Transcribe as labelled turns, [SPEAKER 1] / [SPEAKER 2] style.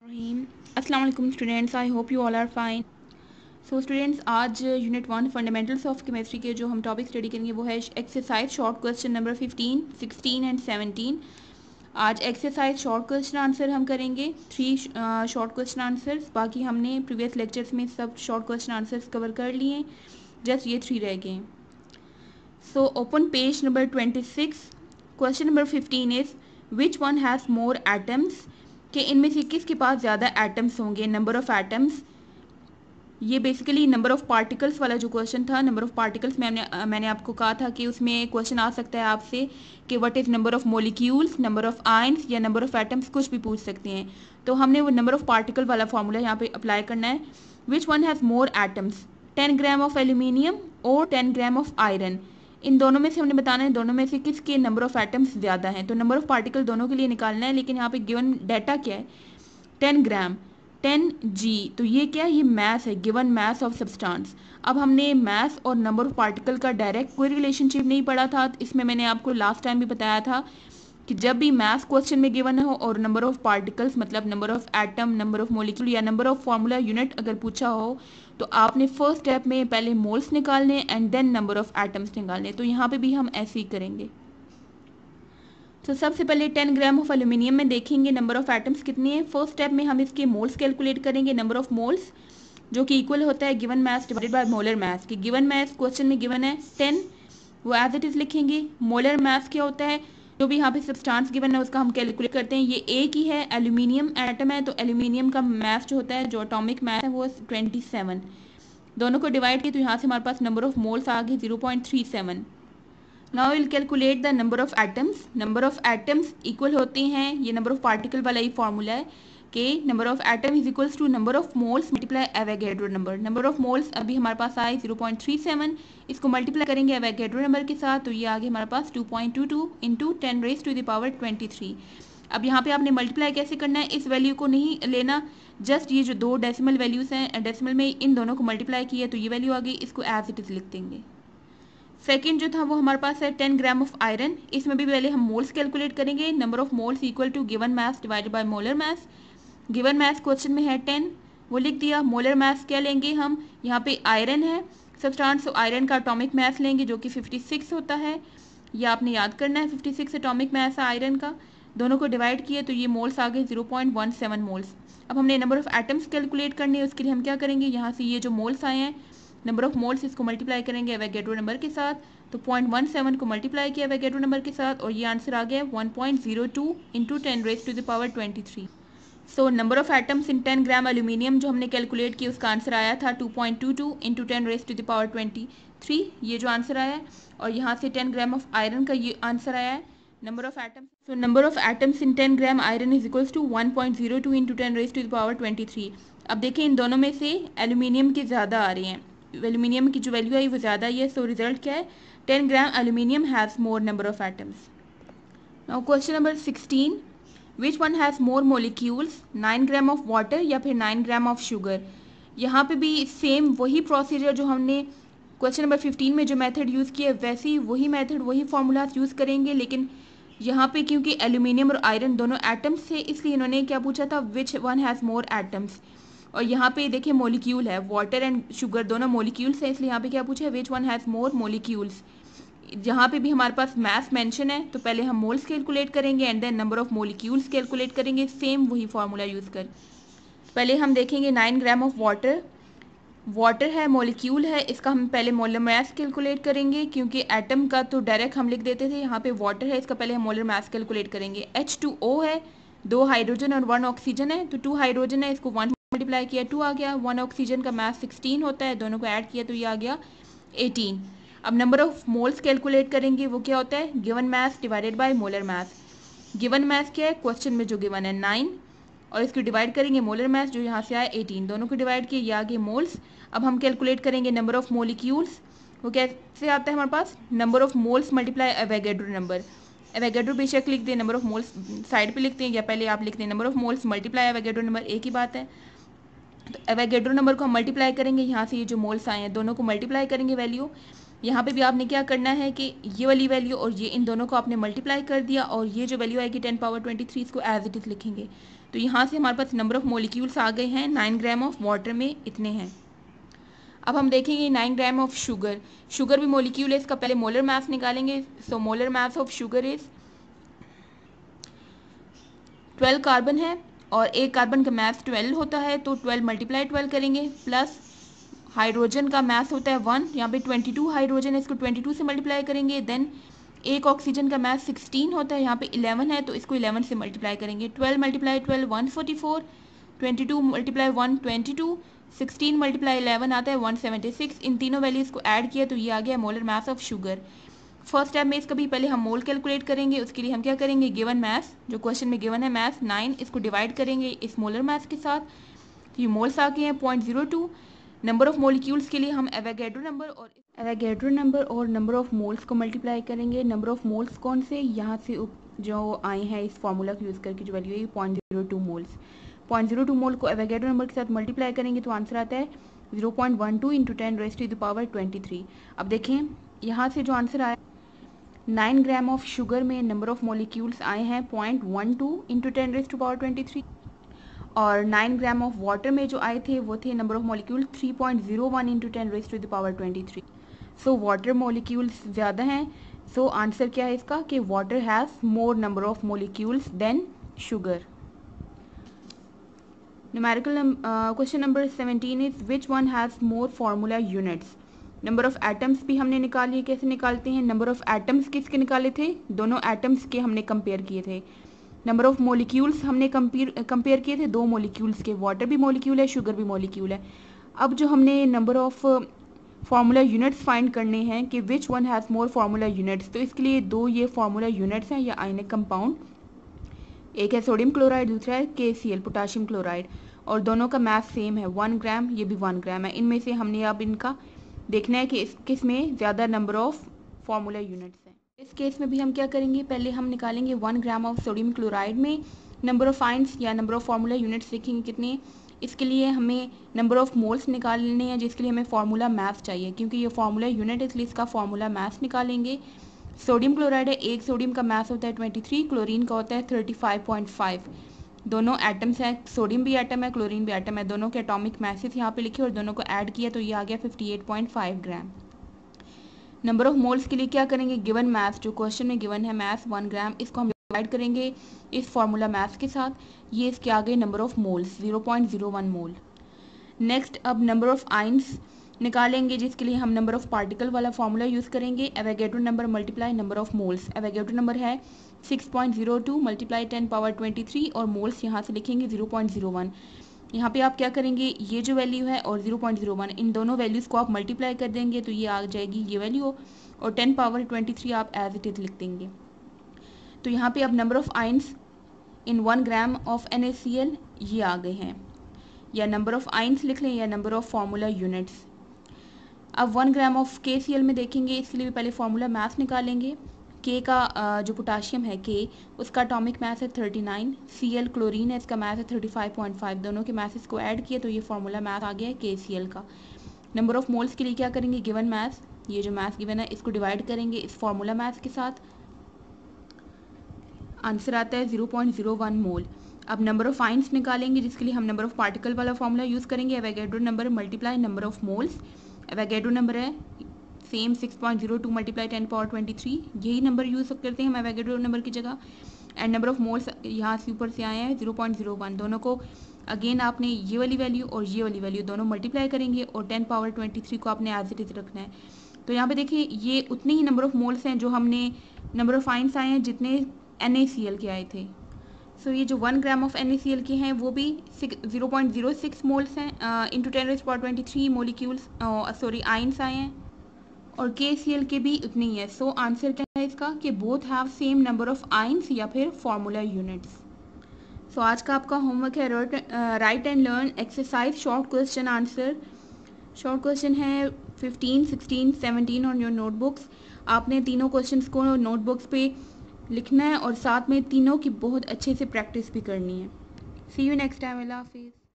[SPEAKER 1] अस्सलाम वालेकुम students, I hope you all are fine. So students, आज यूनिट 1 फंडामेंटल्स ऑफ केमिस्ट्री के जो हम टॉपिक स्टडी करेंगे वो है exercise short question number 15, 16 and 17। आज एक्सरसाइज शॉर्ट क्वेश्चन आंसर हम करेंगे 3 शॉर्ट क्वेश्चन आंसर्स। बाकी हमने प्रीवियस लेक्चर्स में सब शॉर्ट क्वेश्चन आंसर्स कवर कर लिए, जस्ट ये 3 रह गए। So open page number 26। Question number 15 is which one has more atoms, कि इनमें से किसके पास ज़्यादा एटम्स होंगे, नंबर ऑफ एटम्स। ये बेसिकली नंबर ऑफ पार्टिकल्स वाला जो क्वेश्चन था, नंबर ऑफ पार्टिकल्स में मैंने आपको कहा था कि उसमें क्वेश्चन आ सकता है आपसे कि what is number of molecules, number of ions या नंबर ऑफ एटम्स, कुछ भी पूछ सकते हैं। तो हमने वो नंबर ऑफ पार्टिकल वाला फॉर्मूला यहाँ पे अप्लाई करना है। विच one has more atoms, 10 gram of aluminium और 10 ग्राम ऑफ आयरन। इन दोनों में से हमने बताना है दोनों में से किसके नंबर ऑफ एटम्स ज़्यादा हैं। तो नंबर ऑफ पार्टिकल दोनों के लिए निकालना है, लेकिन यहाँ पे गिवन डाटा क्या है, 10 ग्राम 10 जी। तो ये क्या है, ये मैथ है, गिवन मैथ ऑफ सब्सटेंस। अब हमने मैथ और नंबर ऑफ पार्टिकल का डायरेक्ट कोई रिलेशनशिप नहीं पढ़ा था। इसमें मैंने आपको लास्ट टाइम भी बताया था कि जब भी मैथ क्वेश्चन में गिवन हो और नंबर ऑफ पार्टिकल्स मतलब number of atom, number of molecule या नंबर ऑफ फार्मूला यूनिट अगर पूछा हो, तो आपने फर्स्ट स्टेप में पहले मोल्स निकालने and then number of atoms निकालने। तो यहाँ पे भी हम ऐसे ही करेंगे। तो सबसे पहले 10 ग्राम ऑफ एल्यूमिनियम में देखेंगे नंबर ऑफ एटम्स कितने हैं। फर्स्ट स्टेप में हम इसके मोल्स कैलकुलेट करेंगे, नंबर ऑफ मोल्स, जो कि इक्वल होता है given mass divided by molar मास। कि गिवन मास क्वेश्चन में गिवन है 10, वो एज इट इज लिखेंगे। मोलर मास क्या होता है, जो भी यहाँ पे सब्सटेंस गिवन है उसका हम कैलकुलेट करते हैं। ये एक ही है, एल्यूमिनियम एटम है, तो एल्यूमिनियम का मास जो होता है, जो एटॉमिक मास है वो 27। दोनों को डिवाइड किया तो यहाँ से हमारे पास नंबर ऑफ मोल्स आ गए 0.37। Now will calculate the number of atoms. Number of atoms equal होते हैं, ये नंबर ऑफ पार्टिकल वाला ही फॉर्मूला है कि number of atom is equals to number of moles multiply Avogadro number. Number of moles अभी हमारे पास आए 0.37, इसको मल्टीप्लाई करेंगे एवोगैड्रो नंबर के साथ, तो ये आगे हमारे पास 2.22 into 10 raise to the power 23। अब यहाँ पे आपने मल्टीप्लाई कैसे करना है, इस वैल्यू को नहीं लेना, जस्ट ये जो दो डेसिमल वैल्यूज हैं, डेसिमल में इन दोनों को मल्टीप्लाई किया तो ये वैल्यू आ गई, इसको एज इट इज लिख देंगे। सेकेंड जो था वो हमारे पास है 10 ग्राम ऑफ आयरन। इसमें भी पहले हम मोल्स कैलकुलेट करेंगे, number of moles equal to given mass divided by molar mass. Given mass question में है 10, वो लिख दिया। मोलर मास क्या लेंगे हम, यहाँ पे आयरन है सब्सटेंस, तो आयरन का एटॉमिक मास लेंगे जो कि 56 होता है, ये आपने याद करना है, 56 एटॉमिक मास है आयरन का। दोनों को डिवाइड किए तो ये मोल्स आ गए 0.17 मोल्स। अब हमने नंबर ऑफ एटम्स कैलकुलेट करने है, उसके लिए हम क्या करेंगे, यहाँ से ये जो मोल्स आए हैं नंबर ऑफ मोल्स, इसको मल्टीप्लाई करेंगे एवोगैड्रो नंबर के साथ, तो 0.17 को मल्टीप्लाई किया एवोगैड्रो नंबर के साथ और ये आंसर आ गया 1.02 into 10 raise to the power 23। So number of atoms in 10 gram aluminium जो हमने कैलकुलेट किया उसका आंसर आया था 2.22 into 10 raise to the power 23, ये जो आंसर आया है। और यहाँ से 10 ग्राम ऑफ आयरन का ये आंसर आया है। Number of atoms, so number of atoms in 10 gram iron is equals to 1.02 into 10 raise to the power 23। अब देखें इन दोनों में से एल्यूमिनियम के ज़्यादा आ रहे हैं, एल्यूमिनियम की जो वैल्यू आई वो ज़्यादा ही है, सो रिजल्ट क्या है, 10 gram aluminium has more number of atoms. Now question number 16, which one has more molecules, 9 gram of water या फिर 9 ग्राम ऑफ शुगर। यहाँ पे भी सेम वही प्रोसीजर जो हमने क्वेश्चन नंबर 15 में जो मेथड यूज़ किया वैसे ही वही मेथड वही फार्मूलाज यूज़ करेंगे, लेकिन यहाँ पे क्योंकि एल्यूमिनियम और आयरन दोनों एटम्स थे इसलिए इन्होंने क्या पूछा था, विच वन हैज़ मोर एटम्स। और यहाँ पे देखिए मोलिक्यूल है, वाटर एंड शुगर दोनों मोलिक्यूल्स हैं, इसलिए यहाँ पे क्या पूछा है, विच वन हैज़ मोर मोलिक्यूल्स। जहाँ पे भी हमारे पास मैथ मेंशन है तो पहले हम मोल्स कैलकुलेट करेंगे and then number of molecules calculate करेंगे, सेम वही फार्मूला यूज़ कर। पहले हम देखेंगे 9 ग्राम ऑफ वाटर, वाटर है मोलिक्यूल है, इसका हम पहले मोलर मास कैलकुलेट करेंगे, क्योंकि एटम का तो डायरेक्ट हम लिख देते थे, यहाँ पे वाटर है, इसका पहले हम मोलर मास कैलकुलेट करेंगे। H2O है, 2 हाइड्रोजन और 1 ऑक्सीजन है, तो 2 हाइड्रोजन है, इसको 1 मल्टीप्लाई किया 2 आ गया। 1 ऑक्सीजन का मास 16 होता है, दोनों को ऐड किया तो ये आ गया 18। अब नंबर ऑफ मोल्स कैलकुलेट करेंगे, वो क्या होता है, given mass divided by molar mass. Given मास क्या है, क्वेश्चन में जो गिवन है 9, और इसको डिवाइड करेंगे मोलर मास जो यहाँ से आया 18, दोनों को डिवाइड किए, ये आगे मोल्स। अब हम कैलकुलेट करेंगे नंबर ऑफ मोलिक्यूल्स, वो कैसे आता है हमारे पास, number of moles multiply Avogadro number. Avogadro बेशक लिख दें, नंबर ऑफ मोल्स साइड पे लिखते हैं, या पहले आप लिखते हैं number of moles multiply Avogadro number, एक ही बात है। तो एवोगैड्रो नंबर को हम मल्टीप्लाई करेंगे, यहाँ से ये जो मोल्स आए हैं दोनों को मल्टीप्लाई करेंगे वैल्यू। यहाँ पे भी आपने क्या करना है कि ये वाली वैल्यू और ये इन दोनों को आपने मल्टीप्लाई कर दिया, और ये जो वैल्यू आएगी 10 पावर 23 इसको एज इट इज़ लिखेंगे। तो तो यहाँ से हमारे पास नंबर ऑफ मॉलिक्यूल्स आ गए हैं 9 ग्राम ऑफ वाटर में इतने हैं। अब हम देखेंगे 9 ग्राम ऑफ शुगर, शुगर भी मॉलिक्यूल है, इसका पहले मोलर मास निकालेंगे। So molar mass of sugar is 12 carbon है और एक कार्बन का मास 12 होता है, तो 12 मल्टीप्लाई 12 करेंगे, प्लस हाइड्रोजन का मास होता है 1, यहाँ पे 22 हाइड्रोजन है, इसको 22 से मल्टीप्लाई करेंगे। देन एक ऑक्सीजन का मास 16 होता है, यहाँ पे 11 है, तो इसको 11 से मल्टीप्लाई करेंगे। 12 मल्टीप्लाई 12 144, 22 मल्टीप्लाई 1 22, 16 मल्टीप्लाई 11 आता है 176। इन तीनों वैल्यूज़ को ऐड किया तो ये आ गया molar mass of sugar. First step में इसका भी पहले हम मोल कैलकुलेट करेंगे। उसके लिए हम क्या करेंगे, गिवन मास जो क्वेश्चन में गिवन है मास 9, इसको डिवाइड करेंगे इस मोलर मास के साथ, तो ये मोल्स आ गए हैं 0.02। नंबर ऑफ मॉलिक्यूल्स के लिए हम एवोगैड्रो नंबर और नंबर ऑफ मोल्स को मल्टीप्लाई करेंगे। नंबर ऑफ मोल्स कौन से, यहाँ से जो आए हैं इस फॉर्मूला को यूज़ करके जो वैल्यू है 0.02 मोल्स। 0.02 मोल को एवोगैड्रो नंबर के साथ मल्टीप्लाई करेंगे तो आंसर आता है 0.12 इंटू 10⁻⁻23। अब देखें यहाँ से जो आंसर आया 9 ग्राम ऑफ शुगर में नंबर ऑफ मॉलिक्यूल्स आए हैं 0.12 इंटू 10⁻23 और 9 ग्राम ऑफ वाटर में जो आए थे वो थे number of molecule 3.01 into 10⁻23। So water molecules ज़्यादा हैं, सो आंसर क्या है इसका कि water has more number of molecules than sugar. Numerical question number 17 is which one has more formula units. Number of atoms भी हमने निकाल लिए, कैसे निकालते हैं, नंबर ऑफ एटम्स किसके निकाले थे, दोनों एटम्स के हमने कंपेयर किए थे। नंबर ऑफ मॉलिक्यूल्स हमने कंपेयर किए थे दो मॉलिक्यूल्स के, वाटर भी मॉलिक्यूल है शुगर भी मॉलिक्यूल है। अब जो हमने number of formula units find करने हैं कि विच one has more formula units, तो इसके लिए दो ये फार्मूला यूनिट्स हैं या आयनिक कंपाउंड, एक है सोडियम क्लोराइड दूसरा है KCl पोटाशियम क्लोराइड, और दोनों का मास सेम है 1 ग्राम, ये भी 1 ग्राम है। इनमें से हमने अब इनका देखना है कि किस में ज़्यादा नंबर ऑफ फार्मूला यूनिट्स हैं। इस केस में भी हम क्या करेंगे, पहले हम निकालेंगे 1 ग्राम ऑफ सोडियम क्लोराइड में नंबर ऑफ आइंस या नंबर ऑफ फार्मूला यूनिट्स देखेंगे कितने। इसके लिए हमें नंबर ऑफ मोल्स निकालने हैं, जिसके लिए हमें फार्मूला मास चाहिए, क्योंकि ये फार्मूला यूनिट है इसलिए इसका फार्मूला मास निकालेंगे। सोडियम क्लोराइड है, एक सोडियम का मास होता है 23, क्लोरीन का होता है 35.5। दोनों एटम्स हैं, सोडियम भी एटम है क्लोरीन भी एटम है, दोनों के एटॉमिक मैसेज यहाँ पे लिखे और दोनों को ऐड किया तो ये आ गया 58.5 ग्राम। नंबर ऑफ मोल्स के लिए क्या करेंगे, गिवन मास जो क्वेश्चन में गिवन है मास 1 ग्राम, इसको हम डिवाइड करेंगे इस फार्मूला मास के साथ, ये इसके आ गए number of moles 0.01 mole. Next अब नंबर ऑफ आइंस निकालेंगे, जिसके लिए हम नंबर ऑफ पार्टिकल वाला फार्मूला यूज़ करेंगे, Avogadro number multiply number of moles. Avogadro number है 6.02 मल्टीप्लाई 10⁻23 और मोल्स यहाँ से लिखेंगे 0.01। यहाँ पे आप क्या करेंगे, ये जो वैल्यू है और 0.01 इन दोनों वैल्यूज़ को आप मल्टीप्लाई कर देंगे तो ये आ जाएगी ये वैल्यू, और 10⁻23 आप एज इट इज़ लिख देंगे। तो यहाँ पे अब number of ions in 1 gram of NaCl ये आ गए हैं, या नंबर ऑफ आइंस लिख लें या नंबर ऑफ फार्मूला यूनिट्स। अब 1 ग्राम ऑफ KCl में देखेंगे, इसके लिए भी पहले फार्मूला मास निकालेंगे। K का जो पोटाशियम है K, उसका एटॉमिक मास है 39, Cl क्लोरीन है, इसका मास है 35.5, दोनों के मासेस को ऐड किया तो ये फार्मूला मास आ गया है KCl का। नंबर ऑफ मोल्स के लिए क्या करेंगे, गिवन मास, ये जो मास गिवन है इसको डिवाइड करेंगे इस फार्मूला मास के साथ, आंसर आता है 0.01 मोल। अब नंबर ऑफ आइंस निकालेंगे, जिसके लिए हम नंबर ऑफ पार्टिकल वाला फार्मूला यूज़ करेंगे, Avogadro number multiply number of moles. Avogadro number है सेम 6.02 मल्टीप्लाई 10⁻23, यही नंबर यूज़ करते हैं हम एवोगैड्रो नंबर की जगह। एंड नंबर ऑफ मोल्स यहाँ से ऊपर से आए हैं 0.01, दोनों को अगेन आपने ये वाली वैल्यू और ये वाली वैल्यू दोनों मल्टीप्लाई करेंगे और 10⁻23 को आपने एज इट इज रखना है। तो यहाँ पे देखिए ये उतने ही नंबर ऑफ मोल्स हैं जो हमने नंबर ऑफ आइंस आए हैं जितने NaCl के आए थे। सो ये जो 1 ग्राम ऑफ NaCl के हैं वो भी 0.06 मोल्स हैं इंटू 10⁻23 मोलिक्यूल्स आइंस आए हैं, और KCl के भी उतने ही है। सो आंसर क्या है इसका कि both have same number of ions या फिर फार्मूला यूनिट्स। सो आज का आपका होमवर्क है right and learn exercise short question answer. Short question है 15, 16, 17 ऑन योर नोटबुक्स। आपने तीनों क्वेश्चंस को नोटबुक्स पे लिखना है और साथ में तीनों की बहुत अच्छे से प्रैक्टिस भी करनी है। सी यू नेक्स्ट टाइम, अल्लाह हाफिज़।